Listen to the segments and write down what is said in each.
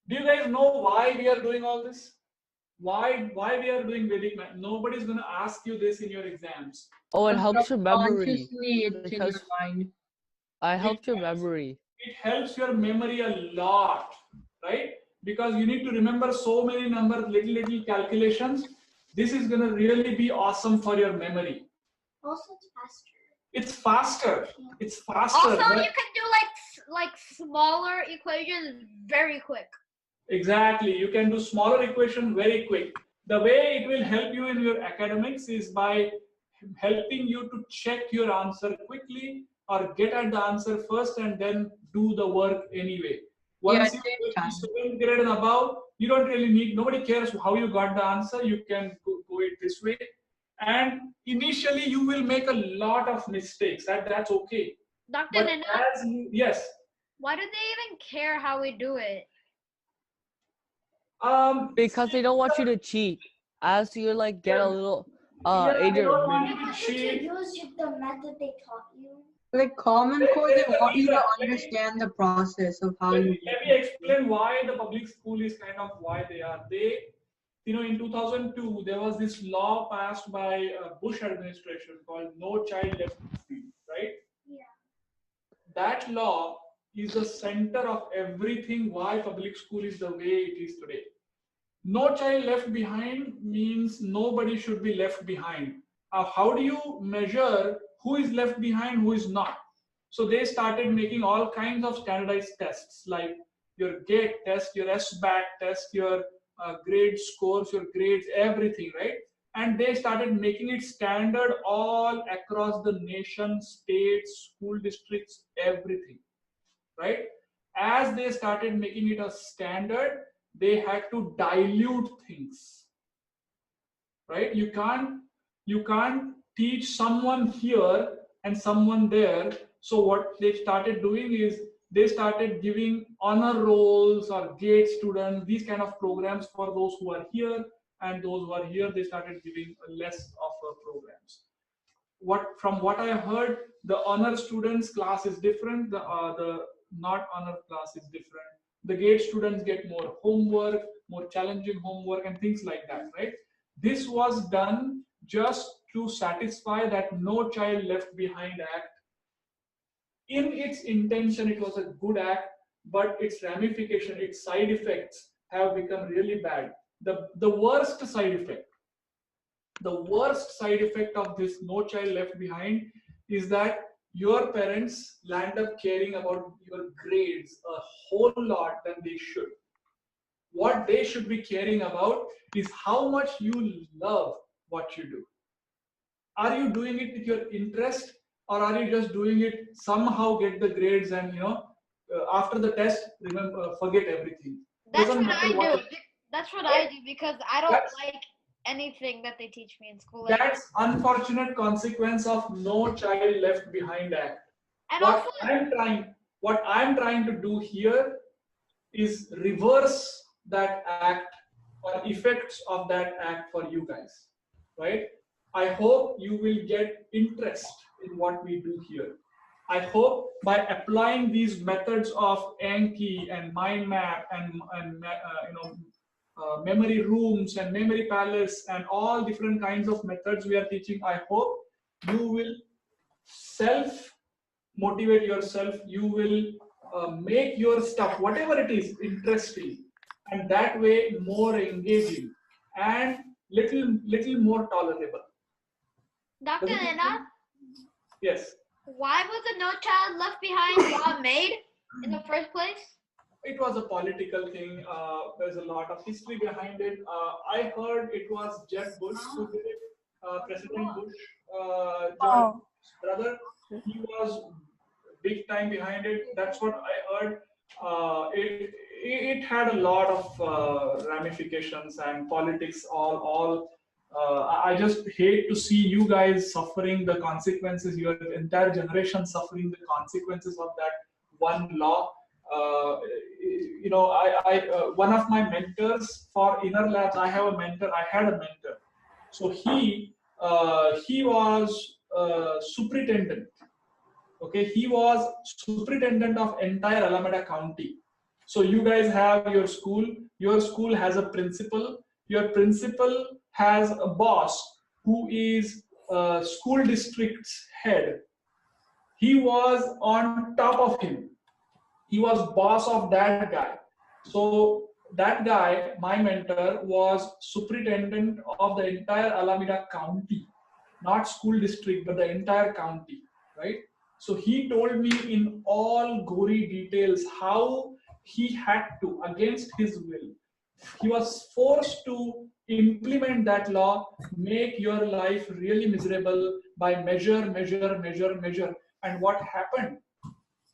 Do you guys know why we are doing all this? Why we are doing Vedic math? Nobody's going to ask you this in your exams. Oh, it helps your memory Subconsciously, it's in your because mind. I It helped your helps, memory. it helps your memory a lot, right? Because you need to remember so many numbers, little calculations. This is going to really be awesome for your memory. Also, it's faster. It's faster. Yeah. It's faster. Also, but- you can do like smaller equations very quick. Exactly. You can do smaller equation very quick. The way it will help you in your academics is by helping you to check your answer quickly or get at the answer first and then do the work anyway. Once Yeah, you same get to time. 7th grade and above, you don't really need, nobody cares how you got the answer. You can go it this way. And initially you will make a lot of mistakes. That's okay. Dr. But Nina, yes. why do they even care how we do it? Because they don't want you to cheat. As you like get a little Yeah, they either don't want mid- you to want cheat. use the method they taught you. Like Common Core, they want you to understand the process of how you Let me explain why the public school is kind of why they are. In 2002, there was this law passed by Bush administration called No Child Left Behind, right? Yeah. That law is the center of everything why public school is the way it is today. No child left behind means nobody should be left behind. How do you measure who is left behind, who is not? So they started making all kinds of standardized tests like your GATE test, your SBAT test, your grade scores, your grades, everything, right? And they started making it standard all across the nation, states, school districts, everything, right? As they started making it a standard, they had to dilute things, right? You can't teach someone here and someone there. So what they started doing is they started giving honor rolls or gate students, these kind of programs for those who are here, and those who are here they started giving less of programs. From what I heard, the honor students class is different, the not honor class is different. The gate students get more homework, more challenging homework and things like that, right? This was done just to satisfy that No Child Left Behind Act. In its intention, it was a good act, but its ramification, its side effects have become really bad. The worst side effect, the worst side effect of this No Child Left Behind is that your parents land up caring about your grades a whole lot than they should. What they should be caring about is how much you love what you do. Are you doing it with your interest, or are you just doing it somehow get the grades and after the test remember forget everything? That's Doesn't what I matter what. do. That's what I do because I don't That's- like anything that they teach me in school. Like, That's unfortunate consequence of No Child Left Behind Act. and What also, I'm trying to do here is reverse that act or effects of that act for you guys, right? I hope you will get interest in what we do here. I hope by applying these methods of Anki and mind map and memory rooms and memory palace and all different kinds of methods we are teaching, I hope you will self motivate yourself. You will make your stuff, whatever it is, interesting, and that way more engaging and little more tolerable. Dr. Does it make Nina, sense? Yes. why was the No Child Left Behind law made in the first place? It was a political thing. There's a lot of history behind it. I heard it was Jeb Bush who did it. President Bush, George Bush's brother, he was big time behind it. That's what I heard. It had a lot of ramifications and politics. I just hate to see you guys suffering the consequences. Your entire generation suffering the consequences of that one law. One of my mentors for Inner Labs, I had a mentor. So he was superintendent. Okay, he was superintendent of entire Alameda County. So you guys have your school has a principal, your principal has a boss who is a school district's head. He was on top of him. He was boss of that guy. So that guy, my mentor, was superintendent of the entire Alameda County, not school district, but the entire county, right? So he told me in all gory details how he had to, against his will, he was forced to implement that law, make your life really miserable by measure, measure, measure, measure. And what happened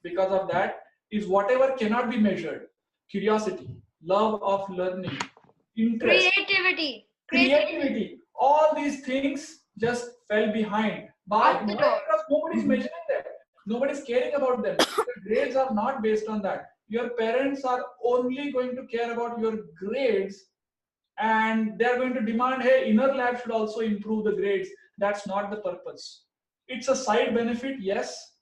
because of that is whatever cannot be measured, curiosity, love of learning, interest, creativity, all these things just fell behind. Why? Out the door. Because nobody's measuring them. Nobody's caring about them. The grades are not based on that. Your parents are only going to care about your grades, and they're going to demand, hey, inner lab should also improve the grades. That's not the purpose. It's a side benefit, yes.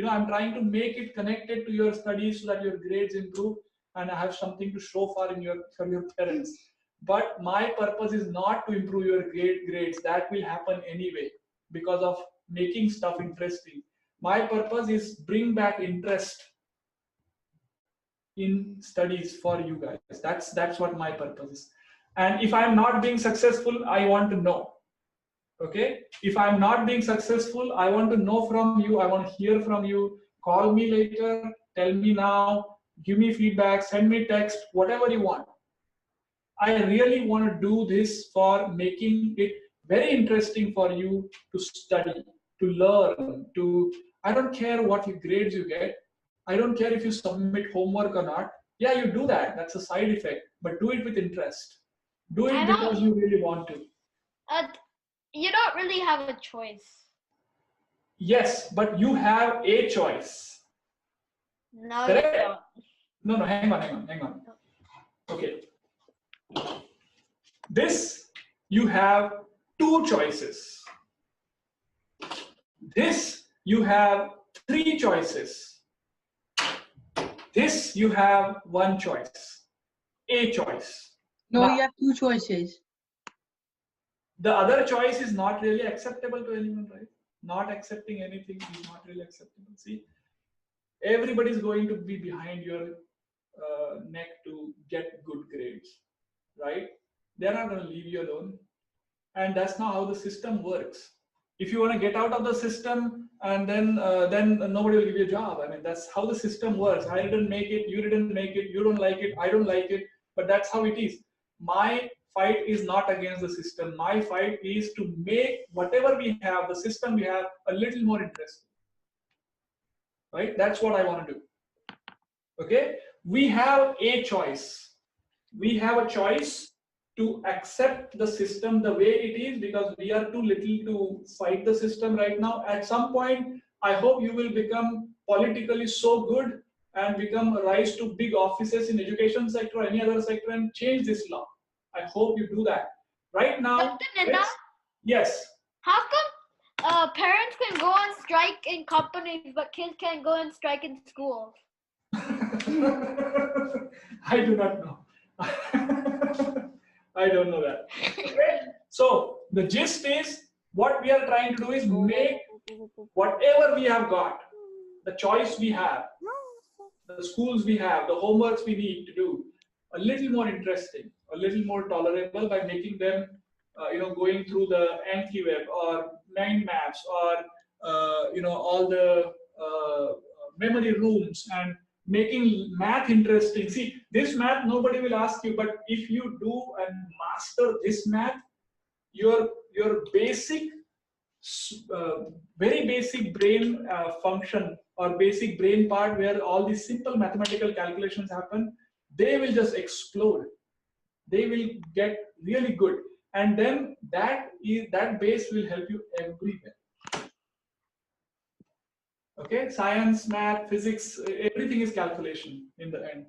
I'm trying to make it connected to your studies so that your grades improve, and I have something to show for your parents. But my purpose is not to improve your grades. That will happen anyway because of making stuff interesting. My purpose is bring back interest in studies for you guys. That's what my purpose is. And if I'm not being successful, I want to know. Okay, if I'm not being successful, I want to know from you. I want to hear from you. Call me later, tell me now, give me feedback, send me text, whatever you want. I really want to do this for making it very interesting for you to study, to learn, I don't care what grades you get. I don't care if you submit homework or not. Yeah, you do that. That's a side effect, but do it with interest. Do it because you really want to. You don't really have a choice. Yes, but you have a choice. No, Correct? you don't. No, hang on. Okay. This, you have two choices. This, you have three choices. This, you have one choice. A choice. No, Now, you have two choices. the other choice is not really acceptable to anyone, right? Not accepting anything is not really acceptable. See, everybody's going to be behind your neck to get good grades, right? They're not going to leave you alone. And that's not how the system works. If you want to get out of the system and then nobody will give you a job. I mean, that's how the system works. I didn't make it, you didn't make it, you don't like it, I don't like it, but that's how it is. My fight is not against the system. My fight is to make whatever we have, the system we have, a little more interesting. Right? That's what I want to do. Okay? We have a choice. We have a choice to accept the system the way it is because we are too little to fight the system right now. At some point, I hope you will become politically so good and rise to big offices in education sector or any other sector and change this law. I hope you do that. Right now, Dr. Ninda, yes. how come parents can go on strike in companies but kids can't go on strike in schools? I do not know. I don't know that. Okay? So the gist is what we are trying to do is make whatever we have got, the choice we have, the schools we have, the homeworks we need to do, a little more interesting, a little more tolerable by making them, going through the Anki web or Mind Maps or, all the memory rooms and making math interesting. See, this math nobody will ask you, but if you do and master this math, your basic, very basic brain function or basic brain part where all these simple mathematical calculations happen, they will just explode. They will get really good. And then that base will help you everywhere. Okay, science, math, physics, everything is calculation in the end.